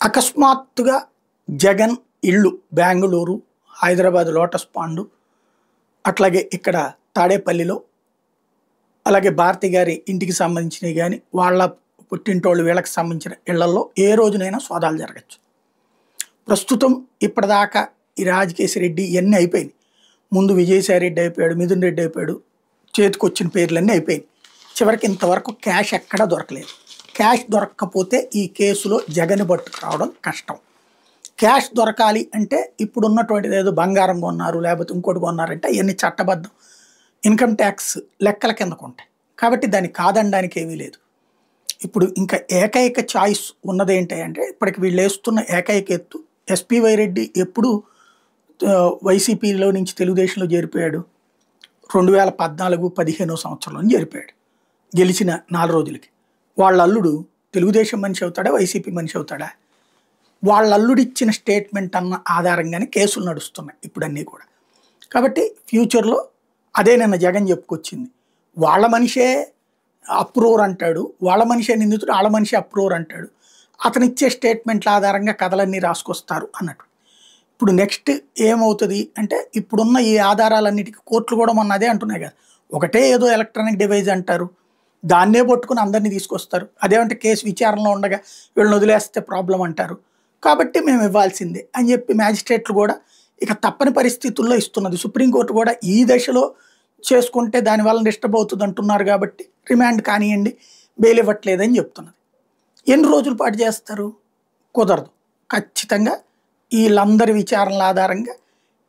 అకస్మాత్తుగా జగన్ ఇళ్ళు బెంగుళూరు, హైదరాబాద్ లోటస్ పాండు, అట్లాగే ఇక్కడ తాడేపల్లిలో, అలాగే భారతి గారి ఇంటికి సంబంధించినవి కానీ వాళ్ళ పుట్టింటోళ్ళు వీళ్ళకి సంబంధించిన ఇళ్లలో ఏ రోజునైనా సోదాలు జరగచ్చు. ప్రస్తుతం ఇప్పటిదాకా ఈ రాజకేశిరెడ్డి ఇవన్నీ అయిపోయింది. ముందు విజయసాయిరెడ్డి అయిపోయాడు, మిథున్ రెడ్డి అయిపోయాడు, చేతికొచ్చిన పేర్లన్నీ అయిపోయింది. చివరికి ఇంతవరకు క్యాష్ ఎక్కడా దొరకలేదు. క్యాష్ దొరకకపోతే ఈ కేసులో జగన్ పట్టుకురావడం కష్టం. క్యాష్ దొరకాలి అంటే ఇప్పుడు ఉన్నటువంటిది ఏదో బంగారం కొన్నారు లేకపోతే ఇంకోటి కొన్నారంటే ఇవన్నీ చట్టబద్ధం ఇన్కమ్ ట్యాక్స్ లెక్కల కిందకు ఉంటాయి. కాబట్టి దాన్ని కాదనడానికి ఏమీ లేదు. ఇప్పుడు ఇంకా ఏకైక చాయిస్ ఉన్నది ఏంటి అంటే ఇప్పటికి వీళ్ళు వేస్తున్న ఏకైక ఎత్తు ఎస్పీవై రెడ్డి ఎప్పుడు వైసీపీలో నుంచి తెలుగుదేశంలో చేరిపోయాడు. 2014-15 సంవత్సరంలో చేరిపోయాడు. గెలిచిన 4 రోజులకి వాళ్ళ అల్లుడు తెలుగుదేశం మనిషి అవుతాడా, వైసీపీ మనిషి అవుతాడా? వాళ్ళ అల్లుడు ఇచ్చిన స్టేట్మెంట్ అన్న ఆధారంగానే కేసులు నడుస్తున్నాయి ఇప్పుడు అన్నీ కూడా. కాబట్టి ఫ్యూచర్లో అదే నిన్న జగన్ చెప్పుకొచ్చింది. వాళ్ళ మనిషే అప్రూవర్ అంటాడు, వాళ్ళ మనిషే నిందితుడు, వాళ్ళ మనిషి అప్రూవర్ అంటాడు. అతను ఇచ్చే స్టేట్మెంట్ల ఆధారంగా కథలన్నీ రాసుకొస్తారు అన్నట్టు. ఇప్పుడు నెక్స్ట్ ఏమవుతుంది అంటే ఇప్పుడున్న ఈ ఆధారాలన్నిటికీ కోర్టులు కూడా మొన్న అదే అంటున్నాయి కదా, ఒకటే ఏదో ఎలక్ట్రానిక్ డివైజ్ అంటారు, దాన్నే పట్టుకుని అందరినీ తీసుకొస్తారు. అదేమంటే కేసు విచారణలో ఉండగా వీళ్ళని వదిలేస్తే ప్రాబ్లం అంటారు. కాబట్టి మేము ఇవ్వాల్సిందే అని చెప్పి మ్యాజిస్ట్రేట్లు కూడా ఇక తప్పని పరిస్థితుల్లో ఇస్తున్నది. సుప్రీంకోర్టు కూడా ఈ దశలో చేసుకుంటే దానివల్ల డిస్టర్బ్ అవుతుంది అంటున్నారు కాబట్టి రిమాండ్ కానివ్వండి, బెయిల్ ఇవ్వట్లేదని చెప్తున్నది. ఎన్ని రోజుల పాటు చేస్తారు? కుదరదు. ఖచ్చితంగా వీళ్ళందరి విచారణల ఆధారంగా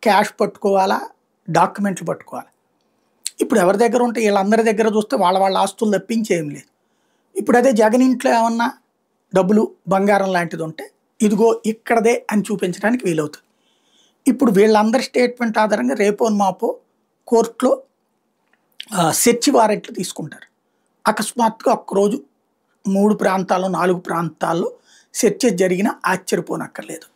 క్యాష్ పట్టుకోవాలా, డాక్యుమెంట్లు పట్టుకోవాలి. ఇప్పుడు ఎవరి దగ్గర ఉంటే వీళ్ళందరి దగ్గర చూస్తే వాళ్ళ ఆస్తులు తప్పించేం లేదు. ఇప్పుడు అదే జగన్ ఇంట్లో ఏమన్నా డబ్బులు బంగారం లాంటిది ఉంటే ఇదిగో ఇక్కడదే అని చూపించడానికి వీలవుతుంది. ఇప్పుడు వీళ్ళందరి స్టేట్మెంట్ ఆధారంగా రేపో మాపో కోర్టులో సెర్చ్ వారెంట్లు తీసుకుంటారు. అకస్మాత్తుగా ఒక్కరోజు 3 ప్రాంతాల్లో 4 ప్రాంతాల్లో సెర్చెస్ జరిగినా ఆశ్చర్యపోనక్కర్లేదు.